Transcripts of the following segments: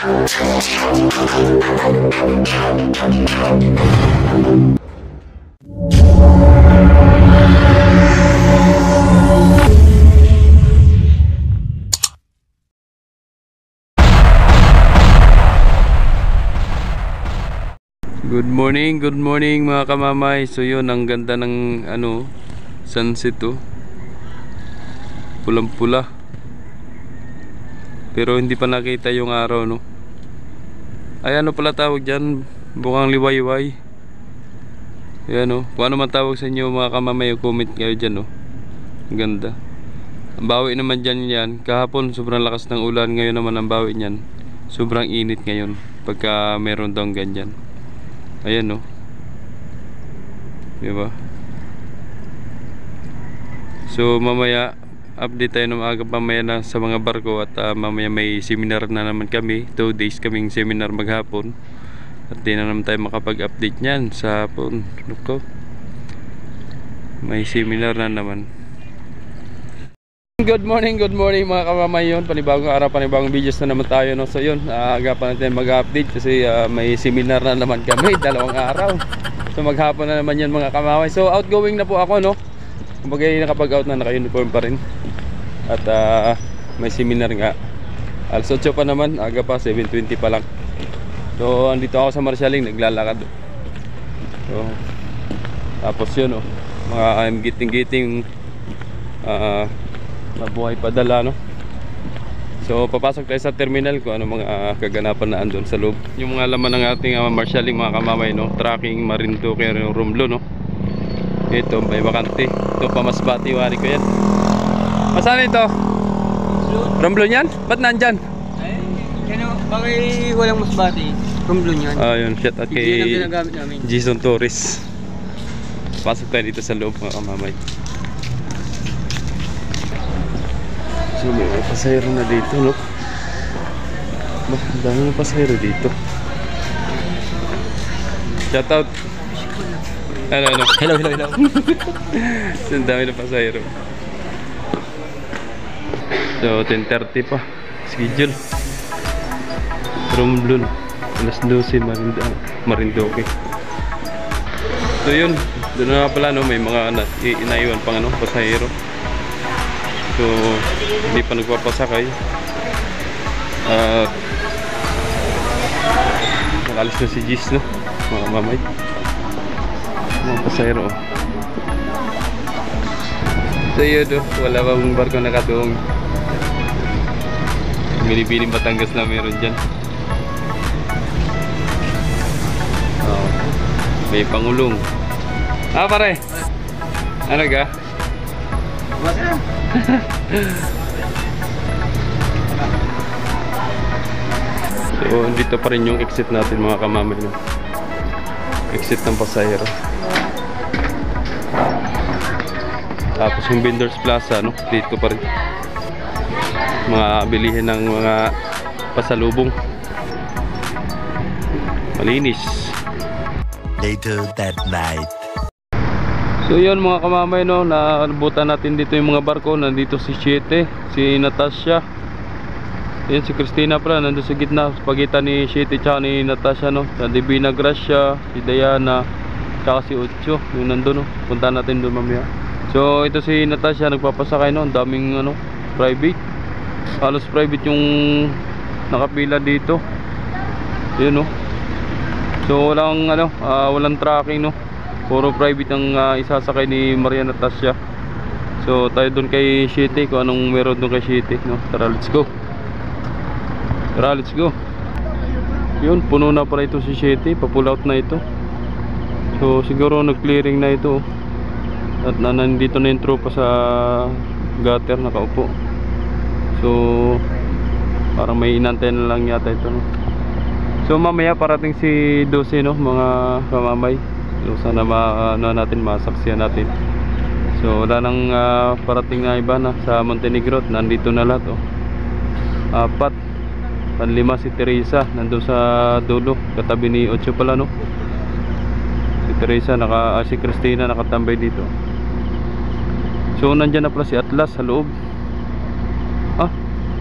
Good morning mga kamamay. So yun, ang ganda ng ano, sunset oh. Pulang-pula. Pero hindi pa nakita yung araw no. Ay ano pala tawag dyan? Bukang liwayway. Ayan oh. Kung ano man tawag sa inyo mga kamamay, comment kayo dyan oh. Ang ganda. Ang bawi naman dyan yan. Kahapon sobrang lakas ng ulan. Ngayon naman ang bawi nyan, sobrang init ngayon pagka meron daw ganyan. Ayan no. Diba? So mamaya update tayo ng maaga mamaya na sa mga barko. At mamaya may seminar na naman kami. 2 days kaming seminar maghapon. At di na naman tayo makapag-update nyan sa hapon. Luko, may seminar na naman. Good morning mga kamamay. Yun, panibagong araw, panibagong videos na naman tayo no? So yun, agapan natin mag-update kasi may seminar na naman kami. 2 araw. So maghapon na naman yan mga kamamay. So outgoing na po ako no. Kumbaga nakapag-out na, naka-uniform pa rin. At may seminar nga. Alas 8 pa naman, aga pa, 7:20 pa lang. So andito ako sa Marshalling, naglalakad. So tapos yun oh, mga I'm getting mabuhay padala no. So papasok tayo sa terminal kung ano mga kaganapan na andun sa loob. Yung mga laman ng ating Marshalling mga kamamay no, tracking Marinduque Romblon no. Ito may bakante. Ito pa Masbate, wari ko yan. Masaan ito? Romblon yan? Ba't nandyan? Ay, ano, bakit walang Masbate? Romblon yan. Yun, shout out kay Jason Torres. Pasok tayo dito sa loob mga kamamay. So may pasahero na dito no. Bah, dami na pasahero dito. Shout out. Ano. Hello. So dami na pasahero. So 10:30 pa schedule. Romblon, alas 12 Marinduque. So yun, doon na pala no, may mga inaiwan pang ano, pasahero. So hindi pa nagpapasakay. Nakalis na si Gis no, mga mamay, mga pasahero. So yun oh, wala bang barko nakatuong. Binibining Batangas na meron dyan. May pangulong. Pare, ano ka? So dito pa rin yung exit natin mga kamamay no? Exit ng pasahero. Tapos yung Vendors Plaza no, dito pa rin mga bilihin ng mga pasalubong. Malinis. Later that night. So yun mga kamamay no, naabutan natin dito yung mga barko. Nandito si Siete, si Natasha, yan si Christina pala, nandun sa gitna, pagitan ni Siete tsaka ni Natasha no. Sa Divina Gracia, si Diana tsaka si Ocho, yung nandun no. Punta natin doon mamaya. So ito si Natasha, nagpapasakay no, ang daming ano, private, halos private yung nakapila dito. Yun no. So walang ano, walang tracking no. Puro private ang isasakay ni Maria Natasha. So tayo doon kay Siete, kung anong meron doon kay Siete no? Tara, let's go. Yun, puno na pala ito si Siete. Pa-pull out na ito. So siguro nag-clearing na ito. At nandito na yung tropa sa gutter, nakaupo. So parang may inantay na lang yata ito no? So mamaya parating si 12 no, mga kamamay. So sana natin masaksiyan natin. So wala nang parating na iba na sa Montenegro. Nandito na lahat oh. 4, 5 si Teresa nandun sa dulo, katabi ni Ocho pala no. Si Teresa si Christina nakatambay dito. So nandyan na pala si Atlas sa loob.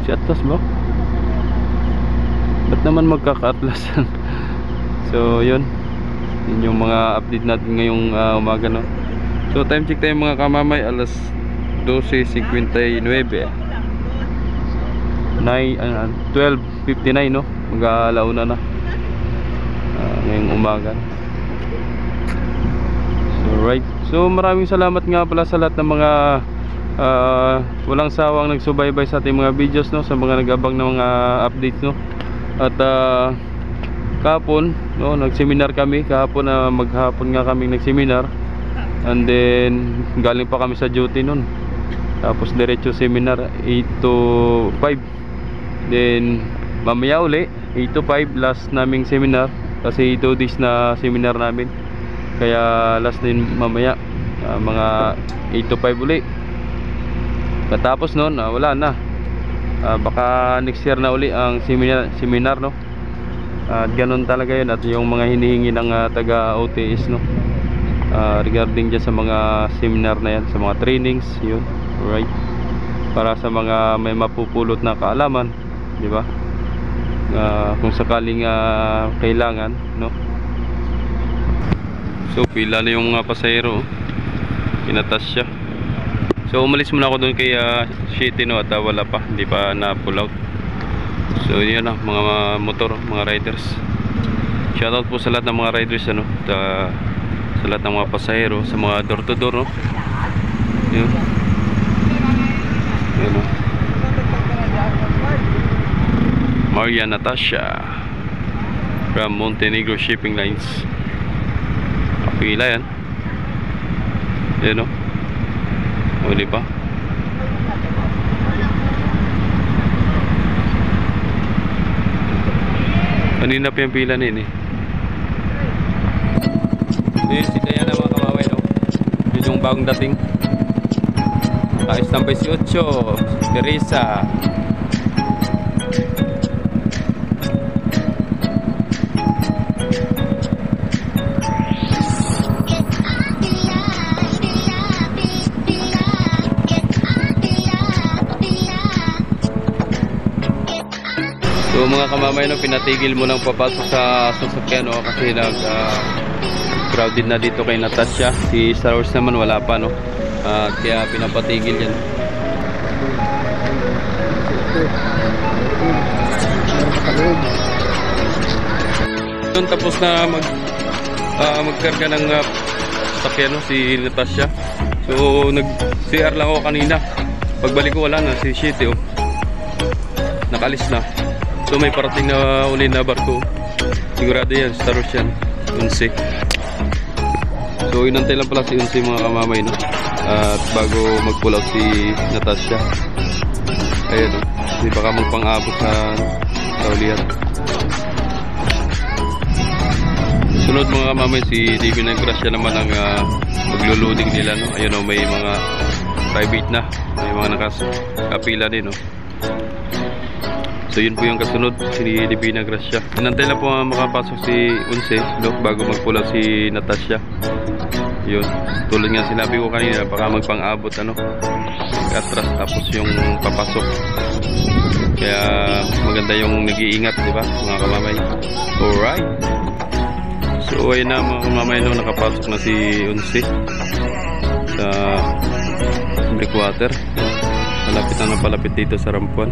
Si Atlas ba? Ba't naman magkakaatlasan? So yun yung mga update natin ngayong umaga, no? So time check tayo mga kamamay, alas 12:59, 12:59, no? Mag-aalauna na ngayong umaga. So right, so maraming salamat nga pala sa lahat ng mga walang sawang nagsubaybay sa ating mga videos, no? Sa mga nag-abang ng mga updates, no? At kahapon, no, nag-seminar kami kahapon, maghapon nga kami nag-seminar, and then galing pa kami sa duty nun, tapos diretso seminar 8 to 5, then mamaya uli 8 to 5 last naming seminar, kasi 2 days na seminar namin, kaya last din mamaya mga 8 to 5 uli. Katapos nun wala na, baka next year na uli ang seminar, no? At ganun talaga yun, at yung mga hinihingi ng taga OTS, no? Regarding dyan sa mga seminar na yan, sa mga trainings, yun, right? Para sa mga may mapupulot na kaalaman, di ba? Kung sakaling kailangan, no? So pila na yung mga pasahero, pinatas siya. So umalis muna ako doon kay City, no? At wala pa, hindi pa na pull out. So yun na, mga motor, mga riders. Shoutout po sa lahat ng mga riders, ano, sa lahat ng mga pasahero, sa mga door to door, no? Yun. Yun, no? Maria Natasha from Montenegro Shipping Lines. Kapila yan. Yun, no? O, di ba? Kanina pa yung pila na yun, eh. Yun si Diana, mga kamaway, no? Yun yung bagong dating. Estampay si Ocho, Teresa. So mga kamamay, no, pinatigil mo nang papasok sa sasakyan, no, kasi crowded na dito kay Natasha. Si Star Wars naman wala pa, no, kaya pinapatigil yan. Tapos na magkarga ng sasakyan, no, si Natasha. So nag-CR lang ako kanina. Pagbalik ko wala na, si Shitty, oh, nakalis na. So may parating na uli na barko. Sigurado yan, Star Wars yan, Unse. So inantay lang pala si Unse, mga kamamay, no? At bago mag-pull out si Natasha. Ayan, no? Hindi baka magpang-abot sa ulihan. Sunod, mga kamamay, si David Negrasya naman ang magluluding nila, no? Ayun, no? May mga private na, may mga nakapila din, no? So yun po yung kasunod, si Divina Gracia. Inantay lang po makapasok si Unse, no, bago magpula si Natasha. Yun, tulad nga sinabi ko kanina, baka magpang-abot, ano, atras tapos yung papasok. Kaya maganda yung nag-iingat, di ba, mga kamamay? Alright. So ayun na, mga kamamay, no, nakapasok na si Unse sa breakwater. Malapit na napalapit dito sa Rampuan.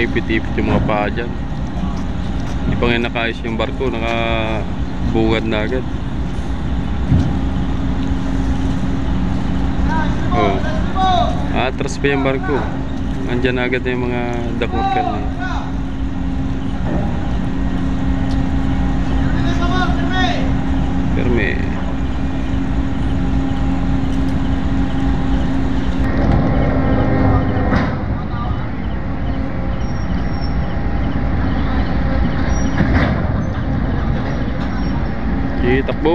naipit-ipit yung mga paa dyan. Hindi pa nga nakaayos yung barko, nakabungad na agad. Oh. Atras pa yung barko. Andyan na agad yung mga dock worker na. Perme. Takbo.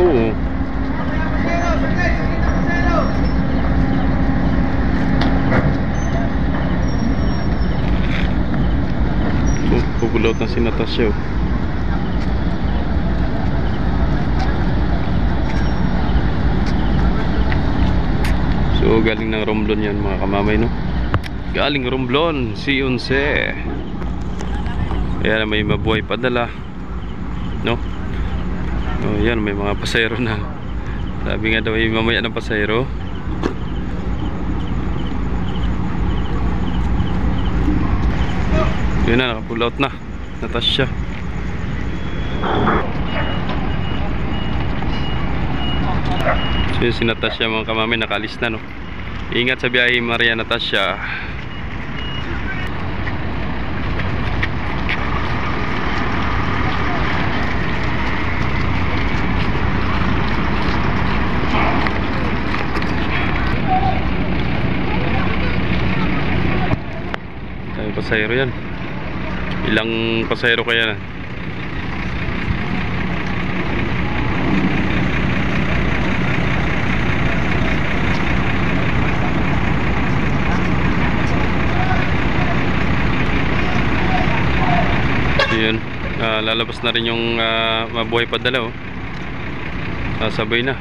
Pupulot na si Natasha. So galing ng Romblon yan mga kamamay, no? Galing Romblon si Unse. Ayan, may mabuhay padala, no? Oh, yan, may mga pasayro na. Sabi nga daw ay mamaya ng pasayro. Yun na, nakapull out na Natasha. So yun si Natasha mga kamami, nakalis na, no? Ingat sa biyahe Maria Natasha. Pasayro yan. Ilang pasayro kaya na? Yun, lalabas na rin yung mabuhay padala, oh. Sasabay na.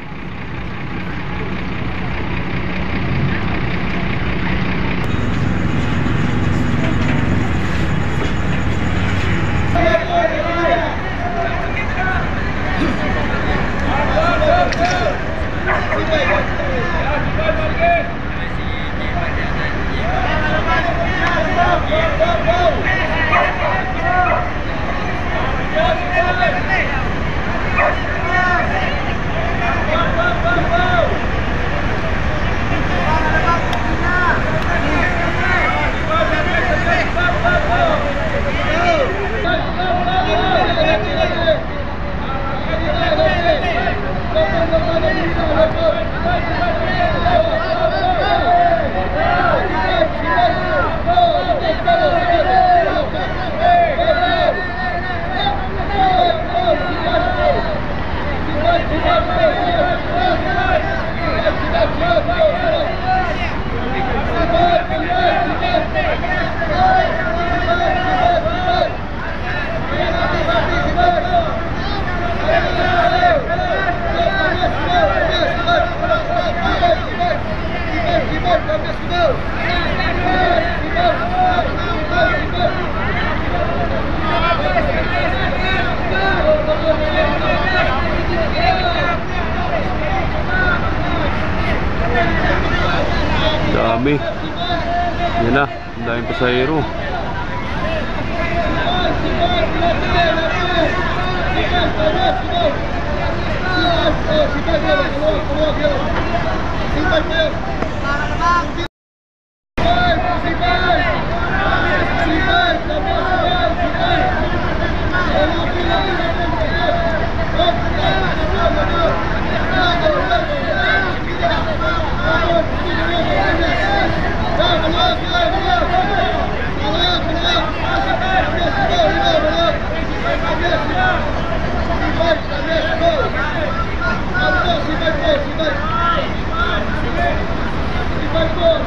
Dami. Yan na, ang daming pasahero. Let's go!